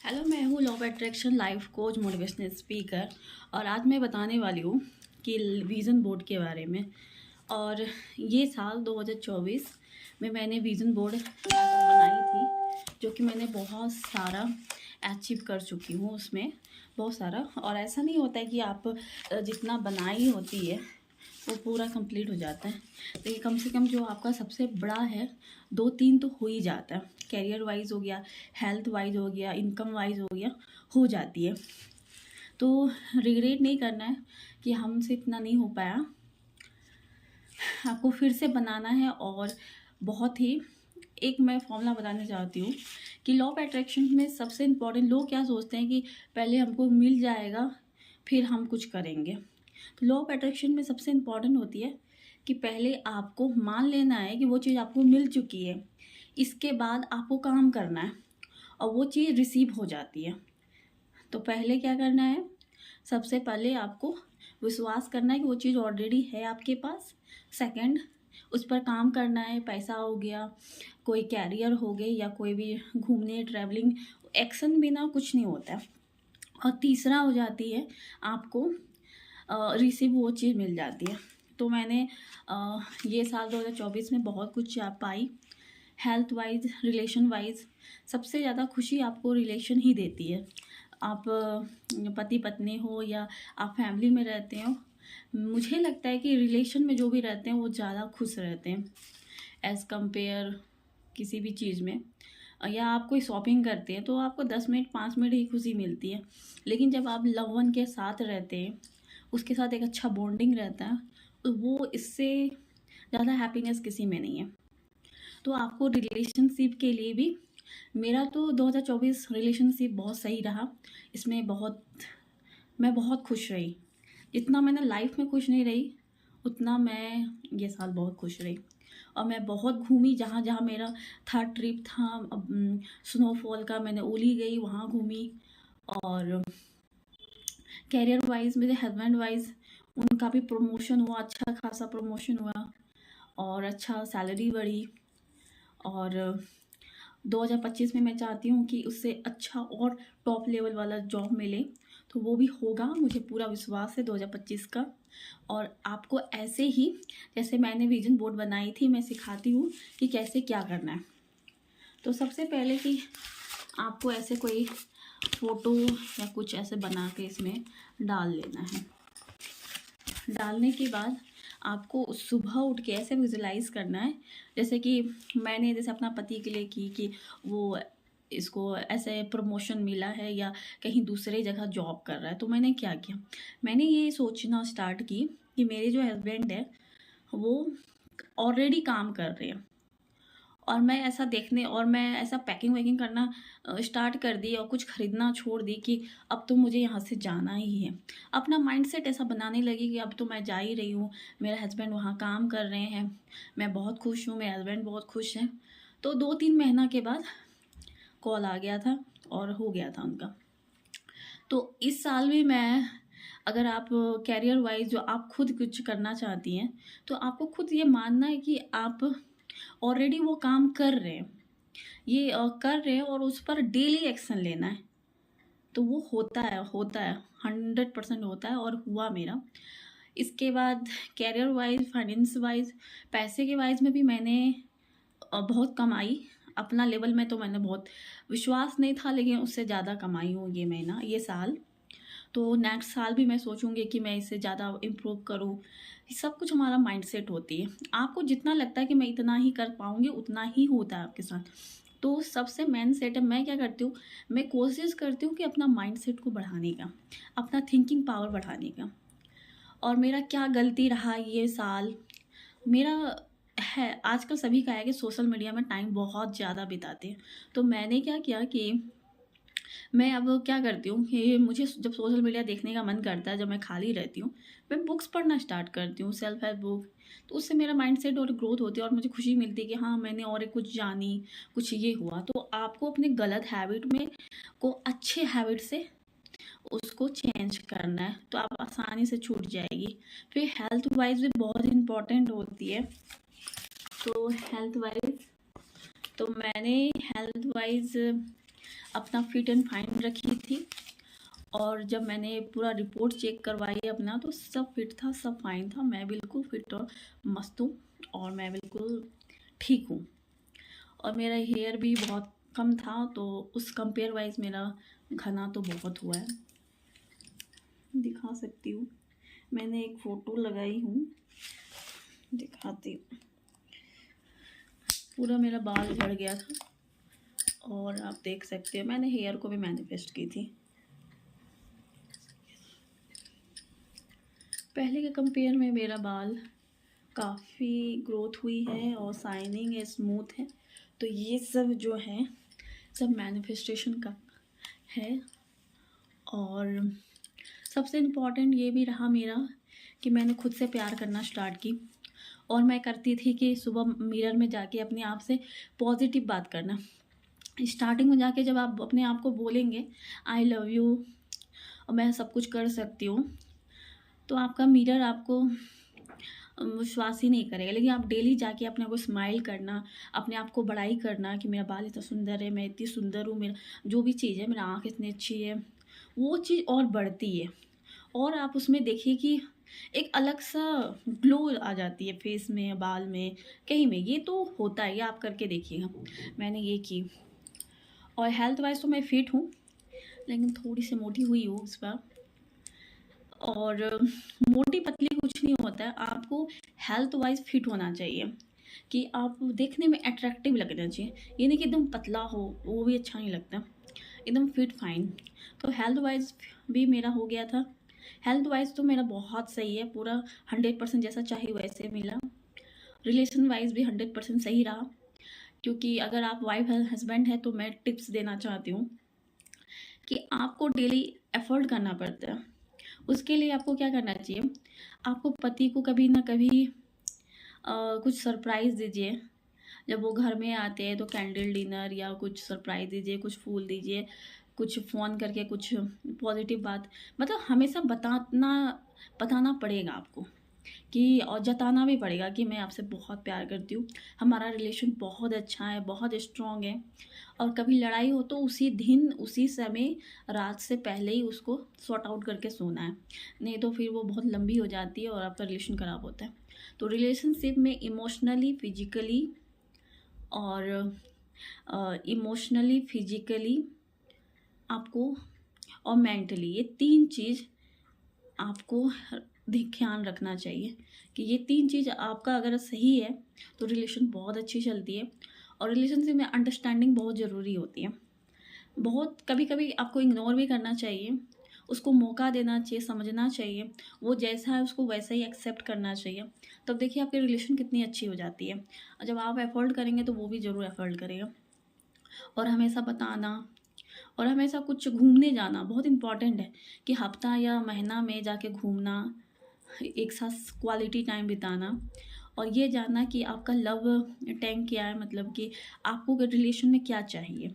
Hello, मैं हूँ law of attraction life coach motivational speaker. और आज मैं बताने वाली हूँ कि विज़न बोर्ड के बारे में। और ये साल 2024 में मैंने विज़न बोर्ड बनाई थी, जो कि मैंने बहुत सारा अचीव कर चुकी हूँ उसमें, बहुत सारा। और ऐसा नहीं होता है कि आप जितना बनाई होती है वो पूरा कंप्लीट हो जाता है। तो ये कम से कम जो आपका सबसे बड़ा है 2-3 तो हो ही जाता है। कैरियर वाइज हो गया, हेल्थ वाइज हो गया, इनकम वाइज हो गया, हो जाती है। तो रिग्रेट नहीं करना है कि हमसे इतना नहीं हो पाया, आपको फिर से बनाना है। और बहुत ही एक मैं फॉर्मूला बताना चाहती हूँ कि लॉ ऑफ अट्रैक्शन में सबसे इम्पॉर्टेंट, लोग क्या सोचते हैं कि पहले हमको मिल जाएगा फिर हम कुछ करेंगे। तो लॉ ऑफ अट्रैक्शन में सबसे इम्पॉर्टेंट होती है कि पहले आपको मान लेना है कि वो चीज़ आपको मिल चुकी है, इसके बाद आपको काम करना है और वो चीज़ रिसीव हो जाती है। तो पहले क्या करना है, सबसे पहले आपको विश्वास करना है कि वो चीज़ ऑलरेडी है आपके पास। सेकंड, उस पर काम करना है। पैसा हो गया, कोई कैरियर हो गई, या कोई भी घूमने ट्रैवलिंग, एक्शन बिना कुछ नहीं होता है। और तीसरा हो जाती है आपको रिसीव वो चीज़ मिल जाती है। तो मैंने ये साल 2024 में बहुत कुछ पाई। हेल्थ वाइज, रिलेशन वाइज, सबसे ज़्यादा खुशी आपको रिलेशन ही देती है। आप पति पत्नी हो या आप फैमिली में रहते हो, मुझे लगता है कि रिलेशन में जो भी रहते हैं वो ज़्यादा खुश रहते हैं एज़ कंपेयर किसी भी चीज़ में। या आप कोई शॉपिंग करते हैं तो आपको 10 मिनट 5 मिनट ही खुशी मिलती है, लेकिन जब आप लव वन के साथ रहते हैं, उसके साथ एक अच्छा बॉन्डिंग रहता है, तो वो इससे ज़्यादा हैप्पीनेस किसी में नहीं है। तो आपको रिलेशनशिप के लिए भी, मेरा तो 2024 रिलेशनशिप बहुत सही रहा। इसमें मैं बहुत खुश रही। जितना मैंने लाइफ में खुश नहीं रही, उतना मैं ये साल बहुत खुश रही। और मैं बहुत घूमी, जहाँ जहाँ मेरा था ट्रिप था। स्नोफॉल का मैंने ओली गई, वहाँ घूमी। और कैरियर वाइज, मेरे हस्बैंड वाइज, उनका भी प्रमोशन हुआ, अच्छा खासा प्रमोशन हुआ और अच्छा सैलरी बढ़ी। और 2025 में मैं चाहती हूँ कि उससे अच्छा और टॉप लेवल वाला जॉब मिले, तो वो भी होगा, मुझे पूरा विश्वास है 2025 का। और आपको ऐसे ही, जैसे मैंने विजन बोर्ड बनाई थी, मैं सिखाती हूँ कि कैसे क्या करना है। तो सबसे पहले कि आपको ऐसे कोई फ़ोटो या कुछ ऐसे बना के इसमें डाल लेना है। डालने के बाद आपको सुबह उठ के ऐसे विजुलाइज करना है, जैसे कि मैंने जैसे अपना पति के लिए की कि वो इसको ऐसे प्रमोशन मिला है या कहीं दूसरे जगह जॉब कर रहा है। तो मैंने क्या किया, मैंने ये सोचना स्टार्ट की कि मेरे जो हस्बैंड है वो ऑलरेडी काम कर रहे हैं। और मैं ऐसा देखने, और मैं ऐसा पैकिंग वैकिंग करना स्टार्ट कर दी और कुछ ख़रीदना छोड़ दी कि अब तो मुझे यहाँ से जाना ही है। अपना माइंडसेट ऐसा बनाने लगी कि अब तो मैं जा ही रही हूँ, मेरे हस्बैंड वहाँ काम कर रहे हैं, मैं बहुत खुश हूँ, मेरे हस्बैंड बहुत खुश हैं। तो 2-3 महीना के बाद कॉल आ गया था और हो गया था उनका। तो इस साल भी मैं, अगर आप कैरियर वाइज जो आप खुद कुछ करना चाहती हैं, तो आपको खुद ये मानना है कि आप ऑलरेडी वो काम कर रहे हैं, ये कर रहे हैं, और उस पर डेली एक्शन लेना है। तो वो होता है 100% होता है, और हुआ मेरा। इसके बाद कैरियर वाइज, फाइनेंस वाइज, पैसे के वाइज में भी मैंने बहुत कमाई। अपना लेवल में तो मैंने बहुत विश्वास नहीं था, लेकिन उससे ज़्यादा कमाई हूँ ये महीना, ये साल। तो नेक्स्ट साल भी मैं सोचूंगी कि मैं इससे ज़्यादा इम्प्रूव करूँ। सब कुछ हमारा माइंडसेट होती है। आपको जितना लगता है कि मैं इतना ही कर पाऊँगी, उतना ही होता है आपके साथ। तो सबसे मेन सेट है, मैं क्या करती हूँ, मैं कोशिश करती हूँ कि अपना माइंडसेट को बढ़ाने का, अपना थिंकिंग पावर बढ़ाने का। और मेरा क्या गलती रहा ये साल, मेरा है आजकल सभी का है कि सोशल मीडिया में टाइम बहुत ज़्यादा बिताते हैं। तो मैंने क्या किया कि मैं अब क्या करती हूँ कि मुझे जब सोशल मीडिया देखने का मन करता है, जब मैं खाली रहती हूँ, मैं बुक्स पढ़ना स्टार्ट करती हूँ, सेल्फ हेल्प बुक। तो उससे मेरा माइंडसेट और ग्रोथ होती है और मुझे खुशी मिलती है कि हाँ, मैंने और एक कुछ जानी, कुछ ये हुआ। तो आपको अपने गलत हैबिट में को अच्छे हैबिट से उसको चेंज करना है, तो आप आसानी से छूट जाएगी। फिर हेल्थ वाइज भी बहुत इम्पॉर्टेंट होती है। तो हेल्थ वाइज, तो मैंने हेल्थ वाइज अपना फिट एंड फाइन रखी थी। और जब मैंने पूरा रिपोर्ट चेक करवाई अपना, तो सब फिट था, सब फाइन था। मैं बिल्कुल फिट और मस्त हूँ और मैं बिल्कुल ठीक हूँ। और मेरा हेयर भी बहुत कम था, तो उस कंपेयर वाइज मेरा घना तो बहुत हुआ है। दिखा सकती हूँ, मैंने एक फ़ोटो लगाई हूँ, दिखाती हूँ। पूरा मेरा बाल झड़ गया था और आप देख सकते हो मैंने हेयर को भी मैनिफेस्ट की थी। पहले के कंपेयर में मेरा बाल काफ़ी ग्रोथ हुई है और शाइनिंग है, स्मूथ है। तो ये सब जो है सब मैनिफेस्टेशन का है। और सबसे इम्पॉर्टेंट ये भी रहा मेरा कि मैंने खुद से प्यार करना स्टार्ट की। और मैं करती थी कि सुबह मिरर में जाके अपने आप से पॉजिटिव बात करना। स्टार्टिंग में जाके जब आप अपने आप को बोलेंगे आई लव यू और मैं सब कुछ कर सकती हूँ, तो आपका मिरर आपको विश्वास ही नहीं करेगा। लेकिन आप डेली जाके अपने आप को स्माइल करना, अपने आप को बड़ाई करना कि मेरा बाल इतना सुंदर है, मैं इतनी सुंदर हूँ, मेरा जो भी चीज़ है, मेरा आँख इतनी अच्छी है, वो चीज़ और बढ़ती है। और आप उसमें देखिए कि एक अलग सा ग्लो आ जाती है फेस में, बाल में, कहीं में। ये तो होता है, ये आप करके देखिएगा। मैंने ये की। और हेल्थ वाइज तो मैं फिट हूँ, लेकिन थोड़ी सी मोटी हुई हूँ इस बार। और मोटी पतली कुछ नहीं होता है, आपको हेल्थ वाइज फिट होना चाहिए कि आप देखने में अट्रैक्टिव लगना चाहिए। ये नहीं कि एकदम पतला हो, वो भी अच्छा नहीं लगता, एकदम फिट फाइन। तो हेल्थ वाइज भी मेरा हो गया था। हेल्थ वाइज तो मेरा बहुत सही है, पूरा 100% जैसा चाहिए वैसे मिला। रिलेशन वाइज भी 100% सही रहा। क्योंकि अगर आप वाइफ हस्बैंड है तो मैं टिप्स देना चाहती हूँ कि आपको डेली एफर्ट करना पड़ता है। उसके लिए आपको क्या करना चाहिए, आपको पति को कभी ना कभी कुछ सरप्राइज़ दीजिए। जब वो घर में आते हैं तो कैंडल डिनर या कुछ सरप्राइज़ दीजिए, कुछ फूल दीजिए, कुछ फ़ोन करके कुछ पॉजिटिव बात, मतलब हमेशा बताना पड़ेगा आपको कि, और जताना भी पड़ेगा कि मैं आपसे बहुत प्यार करती हूँ, हमारा रिलेशन बहुत अच्छा है, बहुत स्ट्रॉन्ग है। और कभी लड़ाई हो तो उसी दिन, उसी समय, रात से पहले ही उसको सॉर्ट आउट करके सोना है, नहीं तो फिर वो बहुत लंबी हो जाती है और आपका रिलेशन ख़राब होता है। तो रिलेशनशिप में इमोशनली, फिजिकली और फिजिकली आपको और मेंटली, ये 3 चीज़ आपको ध्यान रखना चाहिए कि ये 3 चीज़ आपका अगर सही है तो रिलेशन बहुत अच्छी चलती है। और रिलेशनशिप में अंडरस्टैंडिंग बहुत ज़रूरी होती है। बहुत कभी-कभी आपको इग्नोर भी करना चाहिए, उसको मौका देना चाहिए, समझना चाहिए, वो जैसा है उसको वैसा ही एक्सेप्ट करना चाहिए। तब देखिए आपकी रिलेशन कितनी अच्छी हो जाती है। और जब आप एफ़र्ट करेंगे तो वो भी ज़रूर एफ़र्ट करेगा। और हमेशा बताना और हमेशा कुछ घूमने जाना बहुत इम्पॉर्टेंट है कि हफ्ता या महीना में जाके घूमना, एक साथ क्वालिटी टाइम बिताना। और ये जानना कि आपका लव टैंक क्या है, मतलब कि आपको रिलेशन में क्या चाहिए।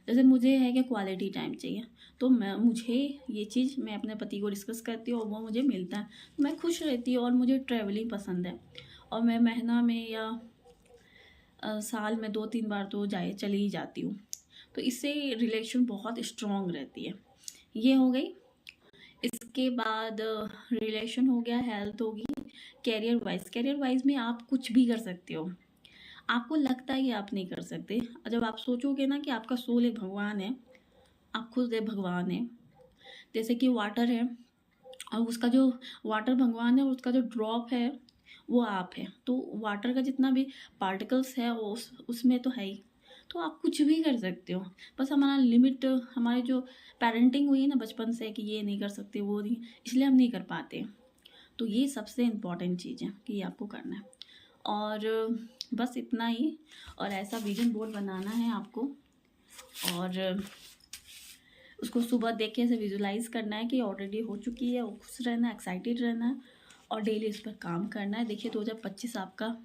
जैसे मुझे है कि क्वालिटी टाइम चाहिए, तो मुझे ये चीज़ मैं अपने पति को डिस्कस करती हूँ और वो मुझे मिलता है, तो मैं खुश रहती हूँ। और मुझे ट्रैवलिंग पसंद है और मैं महीना में या साल में 2-3 बार तो चली ही जाती हूँ। तो इससे रिलेशन बहुत स्ट्रॉन्ग रहती है। ये हो गई। इसके बाद रिलेशन हो गया, हेल्थ होगी, कैरियर वाइज में आप कुछ भी कर सकते हो। आपको लगता है कि आप नहीं कर सकते, जब आप सोचोगे ना कि आपका सोल एक भगवान है, आप खुद एक भगवान है। जैसे कि वाटर है और उसका जो वाटर भगवान है और उसका जो ड्रॉप है वो आप है। तो वाटर का जितना भी पार्टिकल्स है वो उसमें तो है ही। तो आप कुछ भी कर सकते हो, बस हमारा लिमिट, हमारी जो पेरेंटिंग हुई है ना बचपन से कि ये नहीं कर सकते, वो नहीं, इसलिए हम नहीं कर पाते। तो ये सबसे इम्पॉर्टेंट चीज़ है कि ये आपको करना है। और बस इतना ही। और ऐसा विजन बोर्ड बनाना है आपको और उसको सुबह देख के ऐसे विजुलाइज़ करना है कि ऑलरेडी हो चुकी है, और खुश रहना है, एक्साइटेड रहना है और डेली इस पर काम करना है। देखिए 2025 आपका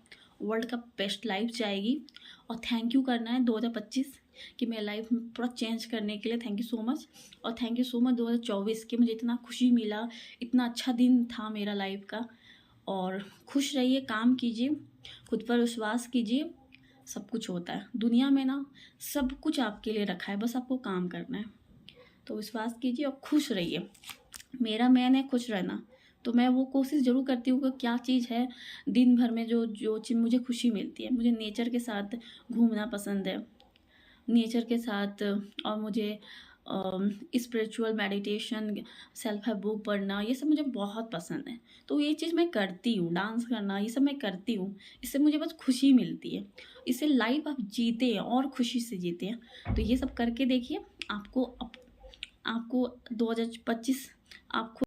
वर्ल्ड का बेस्ट लाइफ जाएगी। और थैंक यू करना है 2025 कि मेरी लाइफ में पूरा चेंज करने के लिए। Thank you so much. और थैंक यू सो मच 2024 कि मुझे इतना खुशी मिला, इतना अच्छा दिन था मेरा लाइफ का। और खुश रहिए, काम कीजिए, खुद पर विश्वास कीजिए, सब कुछ होता है दुनिया में ना, सब कुछ आपके लिए रखा है, बस आपको काम करना है। तो विश्वास कीजिए और खुश रहिए। मेरा मेन है खुश रहना, तो मैं वो कोशिश ज़रूर करती हूँ कि क्या चीज़ है दिन भर में जो जो चीज़ मुझे खुशी मिलती है। मुझे नेचर के साथ घूमना पसंद है, नेचर के साथ, और मुझे spiritual meditation, self help book पढ़ना, ये सब मुझे बहुत पसंद है। तो ये चीज़ मैं करती हूँ, डांस करना, ये सब मैं करती हूँ। इससे मुझे बस खुशी मिलती है। इससे लाइफ आप जीते हैं और खुशी से जीते हैं। तो ये सब करके देखिए, आपको 2025 आपको